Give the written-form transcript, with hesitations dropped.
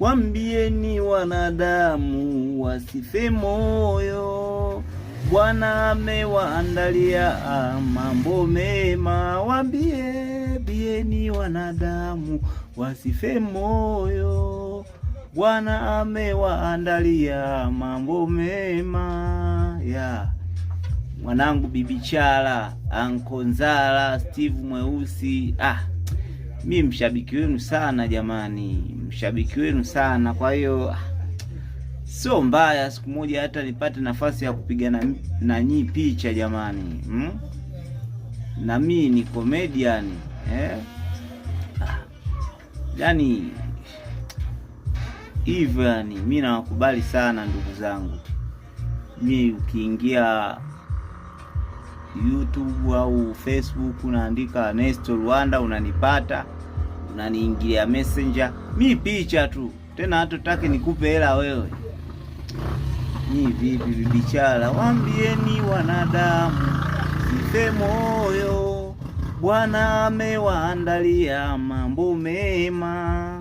Waambieni wanadamu wasife moyo, Bwana amewaandalia mambo mema. Waambieni wanadamu wasife moyo, Bwana amewaandalia mambo mema. Mwanangu Bibi Chala, Ankonzala, Steve Mweusi, mimi mshabiki wenu sana jamani, mshabiki wenu sana. Kwa hiyo sio mbaya siku moja hata nipate nafasi ya kupigana na nyinyi picha jamani. Na mimi ni comedian yani hivyo, yani mimi nawakubali sana ndugu zangu. Mimi ukiingia YouTube au Facebook unaandika Nesto Rwanda unanipata, unaniingilia Messenger, mimi picha tu, tena hata utake nikupe hela wewe. Ni vipi Bibi Chala? Waambieni wanadamu sife moyo, Bwana amewaandalia mambo mema.